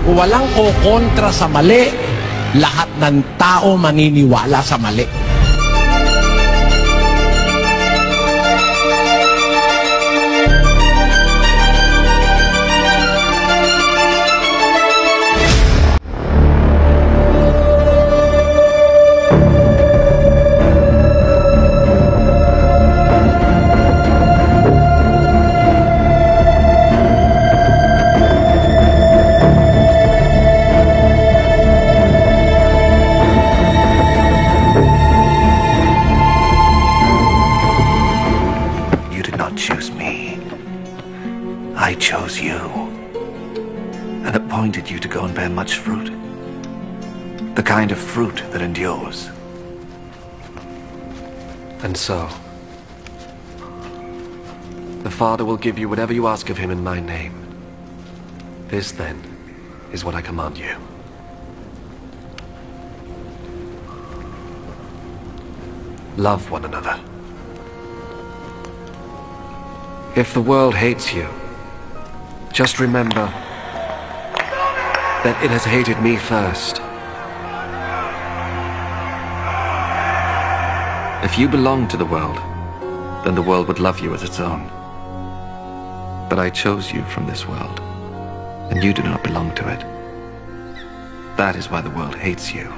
Walang kokontra sa mali. Lahat ng tao maniniwala sa mali. I chose you and appointed you to go and bear much fruit, the kind of fruit that endures. And so, the Father will give you whatever you ask of him in my name. This, then, is what I command you. Love one another. If the world hates you, just remember that it has hated me first. If you belong to the world, then the world would love you as its own. But I chose you from this world, and you do not belong to it. That is why the world hates you.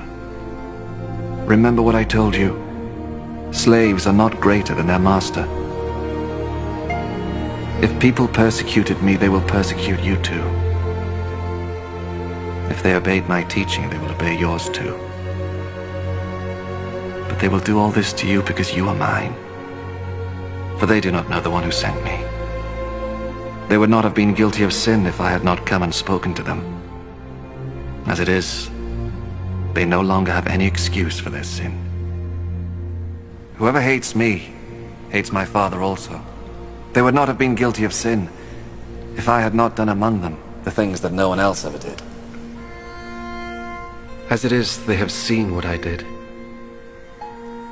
Remember what I told you. Slaves are not greater than their master. If people persecuted me, they will persecute you too. If they obeyed my teaching, they will obey yours too. But they will do all this to you because you are mine. For they do not know the one who sent me. They would not have been guilty of sin if I had not come and spoken to them. As it is, they no longer have any excuse for their sin. Whoever hates me, hates my Father also. They would not have been guilty of sin if I had not done among them the things that no one else ever did. As it is, they have seen what I did,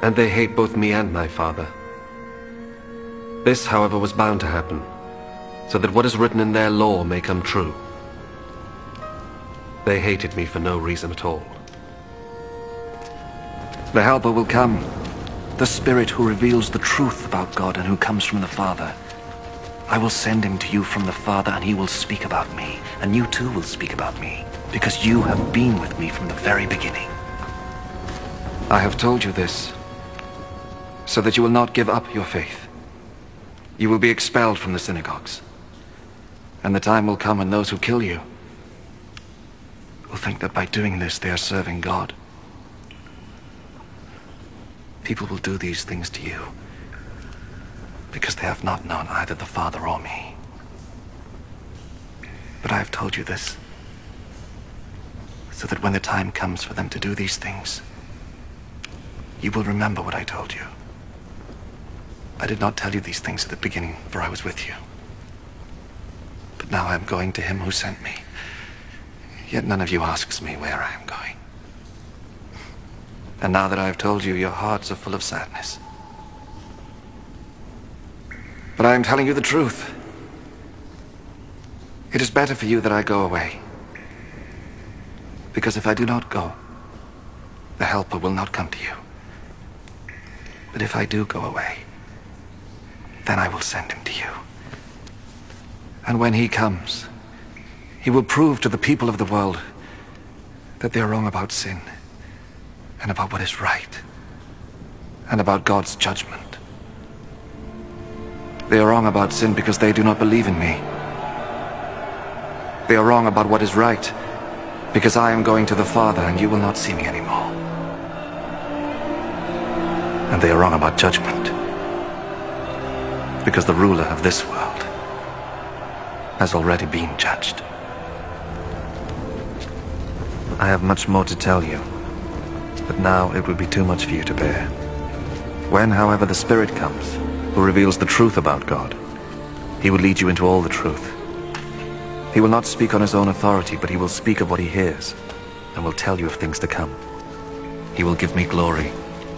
and they hate both me and my Father. This, however, was bound to happen, so that what is written in their law may come true. They hated me for no reason at all. The Helper will come, the Spirit who reveals the truth about God and who comes from the Father. I will send him to you from the Father, and he will speak about me, and you too will speak about me, because you have been with me from the very beginning. I have told you this, so that you will not give up your faith. You will be expelled from the synagogues, and the time will come when those who kill you will think that by doing this they are serving God. People will do these things to you because they have not known either the Father or me. But I have told you this so that when the time comes for them to do these things, you will remember what I told you. I did not tell you these things at the beginning, for I was with you. But now I am going to him who sent me. Yet none of you asks me where I am going. And now that I have told you, your hearts are full of sadness. But I am telling you the truth. It is better for you that I go away. Because if I do not go, the Helper will not come to you. But if I do go away, then I will send him to you. And when he comes, he will prove to the people of the world that they are wrong about sin, and about what is right, and about God's judgment. They are wrong about sin because they do not believe in me. They are wrong about what is right because I am going to the Father and you will not see me anymore. And they are wrong about judgment because the ruler of this world has already been judged. I have much more to tell you, but now it would be too much for you to bear. When, however, the Spirit comes, who reveals the truth about God, he will lead you into all the truth. He will not speak on his own authority, but he will speak of what he hears, and will tell you of things to come. He will give me glory,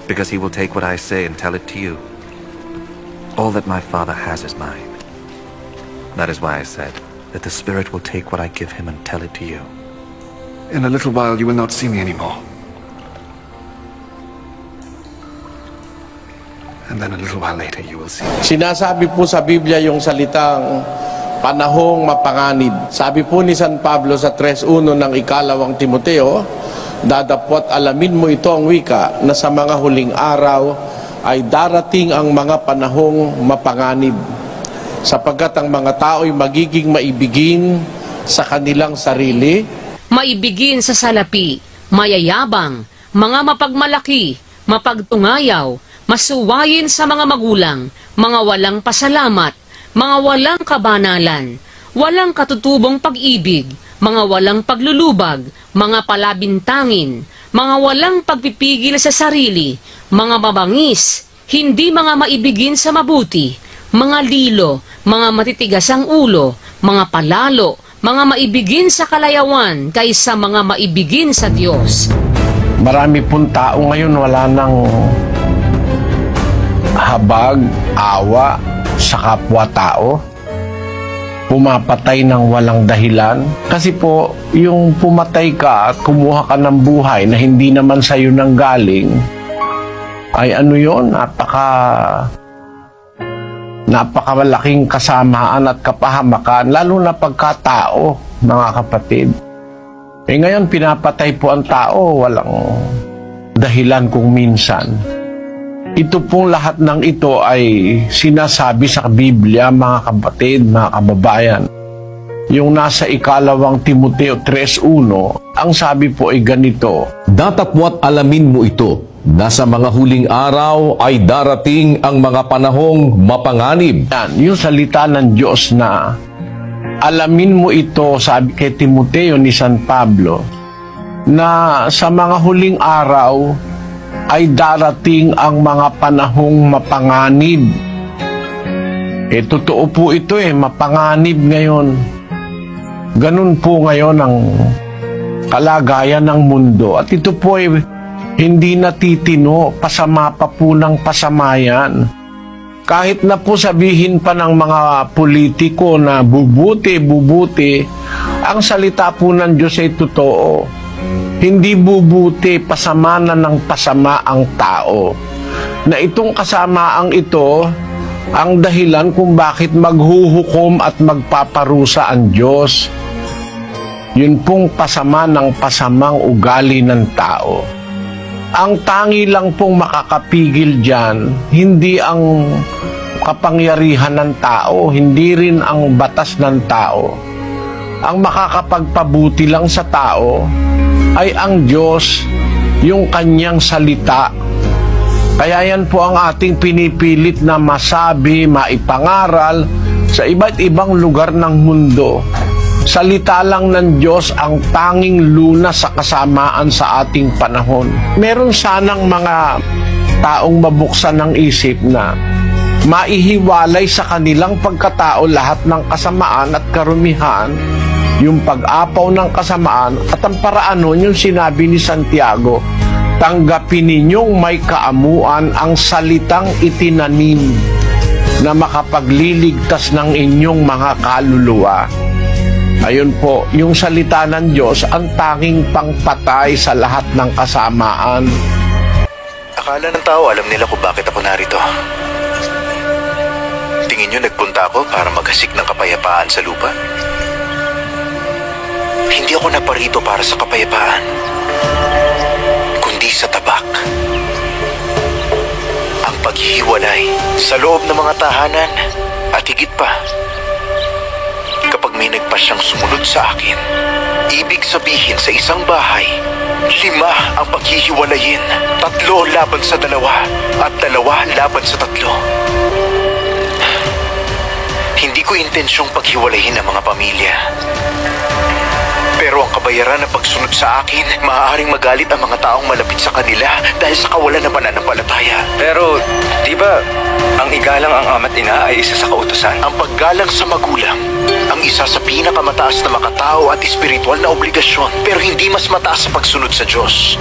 because he will take what I say and tell it to you. All that my Father has is mine. That is why I said that the Spirit will take what I give him and tell it to you. In a little while, you will not see me anymore. And then a little while later, you will see me. Sinasabi po sa Biblia yung salitang panahong mapanganib. Sabi po ni San Pablo sa 3:1 ng ikalawang Timoteo, dadapot alamin mo ito ang wika na sa mga huling araw ay darating ang mga panahong mapanganib, sapagkat ang mga tao'y magiging maibigin sa kanilang sarili, maibigin sa salapi, mayayabang, mga mapagmalaki, mapagtungayaw, masuwayin sa mga magulang, mga walang pasalamat, mga walang kabanalan, walang katutubong pag-ibig, mga walang paglulubag, mga palabintangin, mga walang pagpipigil sa sarili, mga mabangis, hindi mga maibigin sa mabuti, mga lilo, mga matitigas ang ulo, mga palalo, mga maibigin sa kalayawan kaysa mga maibigin sa Diyos. Marami pong tao ngayon wala nang habag, awa sa kapwa-tao. Pumapatay ng walang dahilan. Kasi po, yung pumatay ka at kumuha ka ng buhay na hindi naman sa'yo nanggaling, ay ano yun, napakalaking kasamaan at kapahamakan, lalo na pagkatao, mga kapatid. Ngayon, pinapatay po ang tao, walang dahilan kung minsan. Ito pong lahat ng ito ay sinasabi sa Biblia, mga kapatid, mga kababayan. Yung nasa ikalawang Timoteo 3:1, ang sabi po ay ganito, Datapwat alamin mo ito, na sa mga huling araw ay darating ang mga panahong mapanganib. yan, yung salita ng Diyos na alamin mo ito, sabi kay Timoteo ni San Pablo, na sa mga huling araw ay darating ang mga panahong mapanganib. Totoo po ito mapanganib ngayon. Ganun po ngayon ang kalagayan ng mundo. At ito po hindi natitino, pasama pa po ng pasamayan. Kahit na po sabihin pa ng mga politiko na bubuti, ang salita po ng Diyos ay totoo. Hindi bubuti, pasama na ng pasama ang tao. Na itong kasamaang ito, ang dahilan kung bakit maghuhukom at magpaparusa ang Diyos. Yun pong pasama ng pasamang ugali ng tao. Ang tangi lang pong makakapigil dyan, hindi ang kapangyarihan ng tao, hindi rin ang batas ng tao. Ang makakapagpabuti lang sa tao ay ang Diyos, yung kanyang salita. Kaya yan po ang ating pinipilit na masabi, maipangaral sa iba't ibang lugar ng mundo. Salita lang ng Diyos ang tanging lunas sa kasamaan sa ating panahon. Meron sanang mga taong mabuksan ng isip na maihiwalay sa kanilang pagkatao lahat ng kasamaan at karumihan, yung pag-apaw ng kasamaan, at ang paraan nun, yung sinabi ni Santiago, tanggapin ninyong may kaamuan ang salitang itinanim na makapagliligtas ng inyong mga kaluluwa. Ayun po, yung salita ng Diyos ang tanging pangpatay sa lahat ng kasamaan. Akala ng tao alam nila kung bakit ako narito. Tingin nyo nagpunta ako para maghasik ng kapayapaan sa lupa? Hindi ako naparito para sa kapayapaan, kundi sa tabak. Ang paghihiwalay sa loob ng mga tahanan at higit pa, kapag may nagpasyang sumunod sa akin, ibig sabihin sa isang bahay, 5 ang paghihiwalayin, 3 laban sa 2 at 2 laban sa 3. Hindi ko intensyong paghiwalayin ang mga pamilya. Pero ang kabayaran ng pagsunod sa akin, maaaring magalit ang mga taong malapit sa kanila dahil sa kawalan ng pananampalataya. Pero, di ba, ang igalang ang ama't ina ay isa sa kautusan? Ang paggalang sa magulang, ang isa sa pinakamataas na makatao at espiritual na obligasyon, pero hindi mas mataas sa pagsunod sa Diyos.